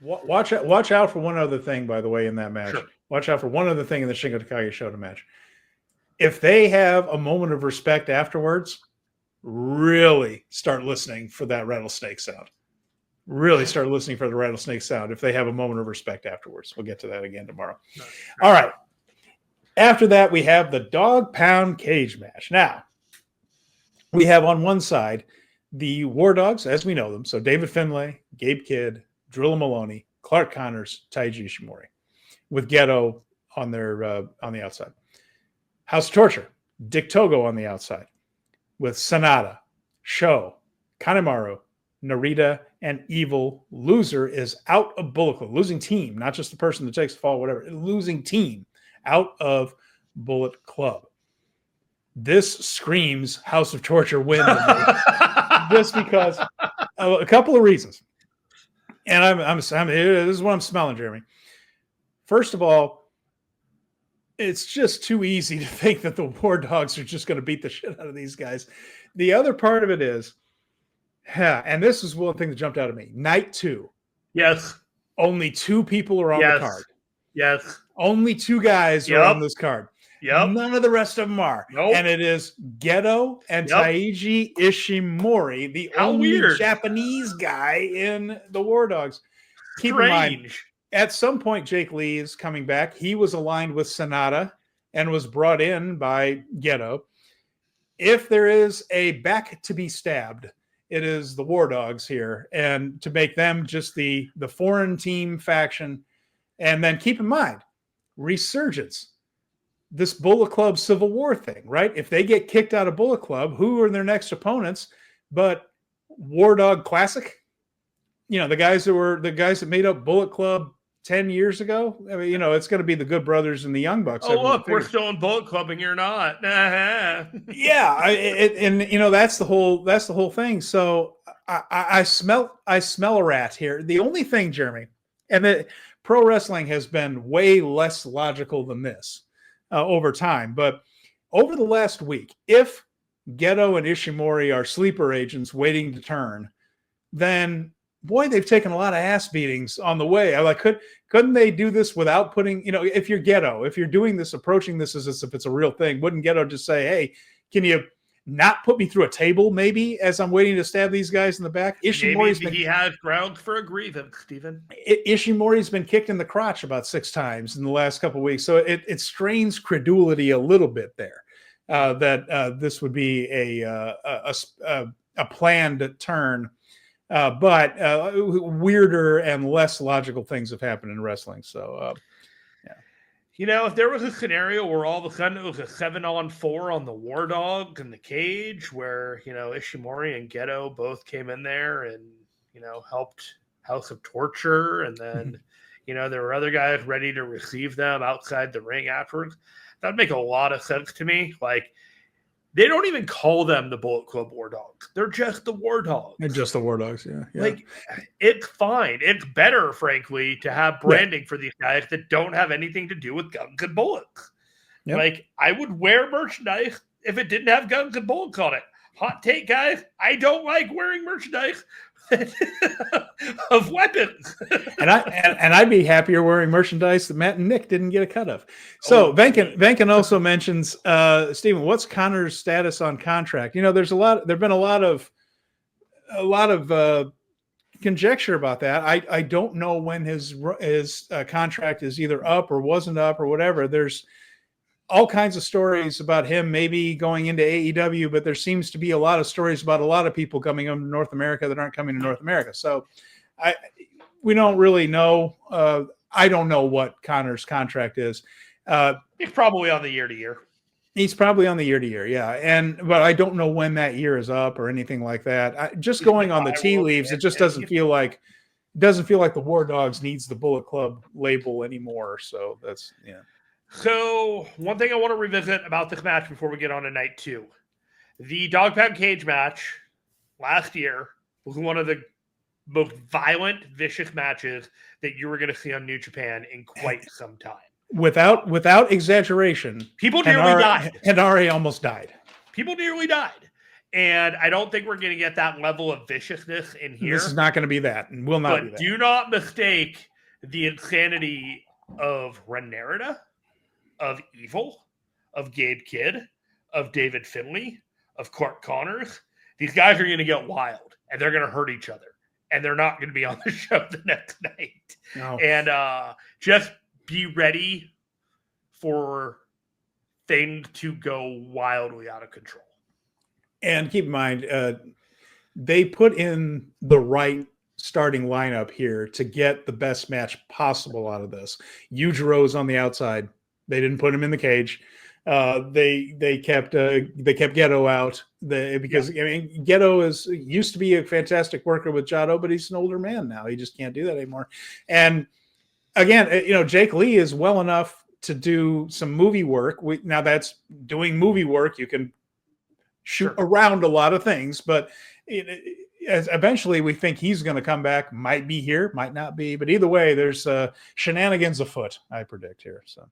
Watch out for one other thing, by the way, in that match. Sure. Watch out for one other thing in the Shingo Takagi Shota match. If they have a moment of respect afterwards, really start listening for that rattlesnake sound. Really start listening for the rattlesnake sound if they have a moment of respect afterwards. We'll get to that again tomorrow. All right. After that, we have the dog pound cage match. Now, we have on one side the War Dogs, as we know them. So David Finlay, Gabe Kidd, Drilla Maloney, Clark Connors, Taiji Ishimori, with Geto on the outside. House of Torture, Dick Togo on the outside, with Sanada, Sho, Kanemaru, Narita, and Evil. Loser is out of Bullet Club. Losing team, not just the person that takes the fall, whatever. Losing team out of Bullet Club. This screams House of Torture win to me. Just because a couple of reasons. And this is what I'm smelling, Jeremy. First of all, it's just too easy to think that the War Dogs are just going to beat the shit out of these guys. The other part of it is, and this is one thing that jumped out at me. Night 2. Yes. Only 2 people are on the card. Yes. Only 2 guys are on this card. Yep. None of the rest of them are. Nope. And it is Geto and Taiji Ishimori, the only Japanese guy in the War Dogs. Keep in mind, at some point, Jake Lee is coming back. He was aligned with Sanada and was brought in by Geto. If there is a back to be stabbed, it is the War Dogs here. And to make them just the foreign team faction. And then keep in mind, resurgence. This Bullet Club Civil War thing, right? If they get kicked out of Bullet Club, who are their next opponents? But War Dog Classic, the guys that made up Bullet Club 10 years ago. I mean, it's going to be the Good Brothers and the Young Bucks. Oh, look, we're still in Bullet Club and you're not. Yeah, that's the whole thing. So I smell a rat here. The only thing, Jeremy, and that pro wrestling has been way less logical than this. Over time. But over the last week, if Geto and Ishimori are sleeper agents waiting to turn, then boy, they've taken a lot of ass beatings on the way. I like, couldn't they do this without putting, if you're Geto, if you're doing this, approaching this as if it's a real thing, wouldn't Geto just say, hey, can you not put me through a table maybe as I'm waiting to stab these guys in the back? He has grounds for a grievance, Stephen. Ishimori's been kicked in the crotch about 6 times in the last couple of weeks. So it strains credulity a little bit there that this would be a planned turn. But weirder and less logical things have happened in wrestling. So, if there was a scenario where all of a sudden it was a 7-on-4 on the War Dog in the cage where, Ishimori and Geto both came in there and, helped House of Torture. And then, there were other guys ready to receive them outside the ring afterwards. That'd make a lot of sense to me. Like, they don't even call them the Bullet Club War Dogs. They're just the War Dogs. They're just the War Dogs, yeah. Like, it's fine. It's better, frankly, to have branding for these guys that don't have anything to do with guns and bullets. Yep. Like, I would wear merchandise if it didn't have guns and bullets on it. Hot take, guys. I don't like wearing merchandise of weapons. and I'd be happier wearing merchandise that Matt and Nick didn't get a cut of. So Venkin also mentions, Stephen, what's Connor's status on contract? There've been a lot of conjecture about that. I don't know when his contract is either up or wasn't up or whatever. There's all kinds of stories about him maybe going into AEW, but there seems to be a lot of stories about a lot of people coming to North America that aren't coming to North America. So we don't really know. I don't know what Connor's contract is. He's probably on the year-to-year. He's probably on the year-to-year, yeah. But I don't know when that year is up or anything like that. Just going on the tea leaves, it just doesn't feel like the War Dogs needs the Bullet Club label anymore. So that's, yeah. So one thing I want to revisit about this match before we get on to night 2. The Dog Pound Cage match last year was one of the most violent, vicious matches that you were going to see on New Japan in quite some time. Without exaggeration, people nearly died. Henare almost died. People nearly died. And I don't think we're going to get that level of viciousness in here. This is not going to be that, and will not be But that. do not mistake the insanity of Ren Narita, of Evil, of Gabe Kidd, of David Finlay, of Clark Connors. These guys are going to get wild, and they're going to hurt each other, and they're not going to be on the show the next night. No. And just be ready for things to go wildly out of control. And keep in mind, they put in the right starting lineup here to get the best match possible out of this. Yujiro's on the outside. They didn't put him in the cage. They kept Geto out because I mean Geto used to be a fantastic worker with Jado, but he's an older man now. He just can't do that anymore. And again, Jake Lee is well enough to do some movie work. Now that's doing movie work. You can shoot around a lot of things, but eventually we think he's going to come back. Might be here, might not be, but either way, there's shenanigans afoot, I predict here. So.